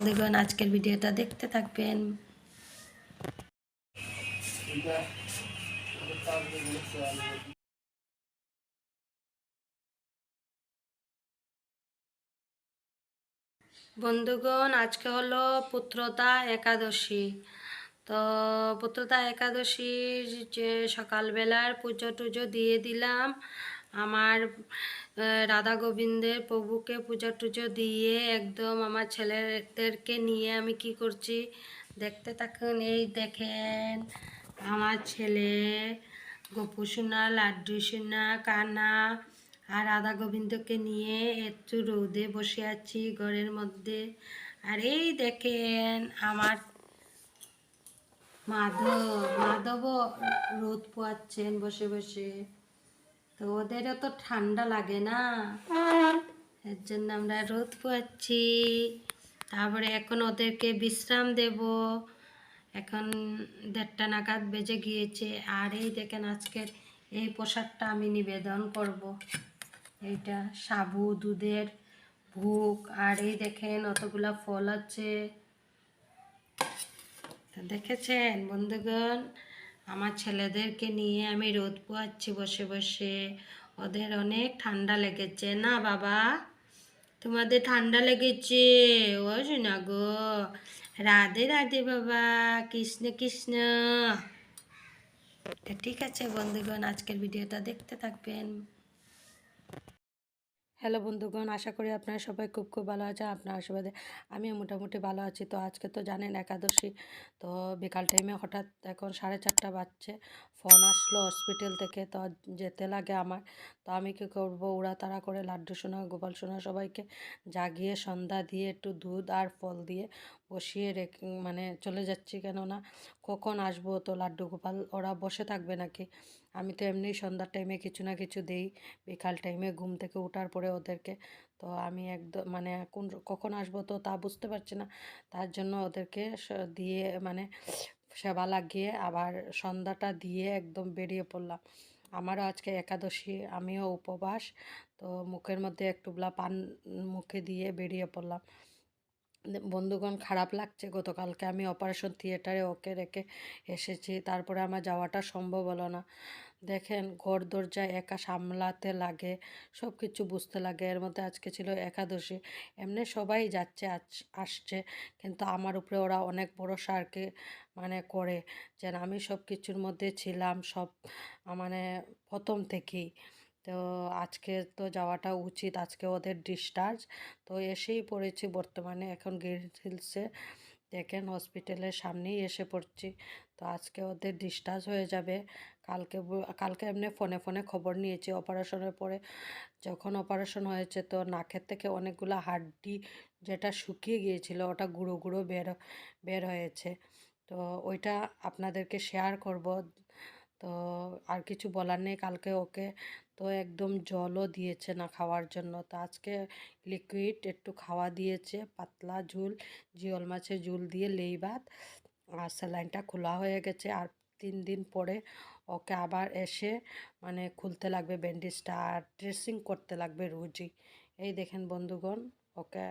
বন্ধুগণ, আজকের ভিডিওটা দেখতে থাকবেন। বন্ধুগণ, আজকে হলো পুত্রদা একাদশী। তো পুত্রদা একাদশীর যে সকালবেলার পুজো টুজো দিয়ে দিলাম। আমার রাধা গোবিন্দের প্রভুকে পুজো টুজো দিয়ে একদম আমার ছেলেদেরকে নিয়ে আমি কি করছি দেখতে থাকুন। এই দেখেন আমার ছেলে গোপু সোনা, লাড্ডু সোনা, কানা আর রাধা গোবিন্দকে নিয়ে একটু রোদে বসে আছি ঘরের মধ্যে। আর এই দেখেন আমার মাধবও রোদ পোয়াচ্ছেন বসে বসে। তো ওদেরও তো ঠান্ডা লাগে না, এর জন্য আমরা রোদ পোয়াচ্ছি। তারপরে এখন ওদেরকে বিশ্রাম দেব। এখন 1:30 নাগাদ বেজে গিয়েছে। আর এই দেখেন আজকের এই প্রসাদটা আমি নিবেদন করব। এইটা সাবু দুধের ভোগ। আর এই দেখেন অতগুলা ফল আছে। দেখেছেন বন্ধুগণ, আমার ছেলেদেরকে নিয়ে আমি রোদ পোয়াচ্ছি বসে বসে। ওদের অনেক ঠান্ডা লেগেছে না বাবা? তোমাদের ঠান্ডা লেগেছে? ও শোনা গো, রাধে রাধে বাবা, কৃষ্ণ কৃষ্ণ। ঠিক আছে বন্ধুগণ, আজকের ভিডিওটা দেখতে থাকবেন। হ্যালো বন্ধুগণ, আশা করি আপনারা সবাই খুব খুব ভালো আছেন। আপনার আশীর্বাদে আমিও মোটামুটি ভালো আছি। তো আজকে তো জানেন একাদশী। তো বিকাল টাইমে হঠাৎ এখন 4:30 বাজছে, ফোন আসলো হসপিটাল থেকে। তো যেতে লাগে আমার। তো আমি কী করবো, তাড়া করে লাড্ডু সোনা, গোপাল সোনা সবাইকে জাগিয়ে সন্ধ্যা দিয়ে একটু দুধ আর ফল দিয়ে বসিয়ে রেখে চলে যাচ্ছি। কেননা কখন আসবো, তো লাড্ডু গোপাল ওরা বসে থাকবে নাকি? আমি তো এমনি সন্ধ্যার টাইমে কিছু না কিছু দেই, বিকাল টাইমে ঘুম থেকে ওঠার পরে ওদেরকে। তো আমি একদম কখন আসবো তো তা বুঝতে পারছি না। তার জন্য ওদেরকে দিয়ে সেবা লাগিয়ে আবার সন্ধ্যাটা দিয়ে একদম বেরিয়ে পড়লাম। আমারও আজকে একাদশী, আমিও উপবাস। তো মুখের মধ্যে একটুবলা পান মুখে দিয়ে বেরিয়ে পড়লাম। বন্ধুগণ, খারাপ লাগছে, গতকালকে আমি অপারেশন থিয়েটারে ওকে রেখে এসেছি, তারপরে আমার যাওয়াটা সম্ভব হলো না। দেখেন ঘর দরজা একা সামলাতে লাগে, সব কিছু বুঝতে লাগে। এর মধ্যে আজকে ছিল একাদশী। এমনি সবাই যাচ্ছে আসছে, কিন্তু আমার উপরে ওরা অনেক ভরসা আর কি করে, যেন আমি সব কিছুর মধ্যে ছিলাম সব মানে প্রথম থেকেই। তো আজকে তো যাওয়াটা উচিত, আজকে ওদের ডিসচার্জ। তো এসেই পড়েছি বর্তমানে, এখন গিরিডি হিলসে দেখেন হসপিটালের সামনেই এসে পড়ছি। তো আজকে ওদের ডিসচার্জ হয়ে যাবে। কালকে এমনি ফোনে ফোনে খবর নিয়েছি অপারেশনের পরে। যখন অপারেশন হয়েছে তো নাকের থেকে অনেকগুলো হাড্ডি যেটা শুকিয়ে গিয়েছিল ওটা গুঁড়ো গুঁড়ো বের হয়েছে। তো ওইটা আপনাদেরকে শেয়ার করব। তো আর কিছু বলার নেই। কালকে ওকে তো একদম জলও দিয়েছে না খাওয়ার জন্য। তো আজকে লিকুইড একটু খাওয়া দিয়েছে, পাতলা ঝুল, জিওল মাছের ঝুল দিয়ে লেই ভাত। আর স্যালাইনটা খোলা হয়ে গেছে। আর 3 দিন পরে ওকে আবার এসে খুলতে লাগবে ব্যান্ডেজটা আর ড্রেসিং করতে লাগবে রোজই। এই দেখেন বন্ধুগণ, ওকে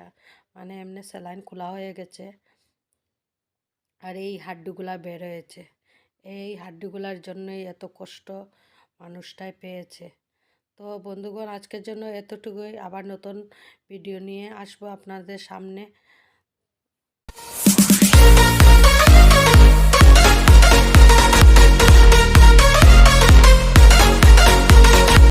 এমনি স্যালাইন খোলা হয়ে গেছে আর এই হাড্ডিগুলা বের হয়েছে। এই হাড্ডিগুলার জন্যই এত কষ্ট মানুষটাই পেয়েছে। তো বন্ধুগণ, আজকের জন্য এতটুকুই। আবার নতুন ভিডিও নিয়ে আসবো আপনাদের সামনে।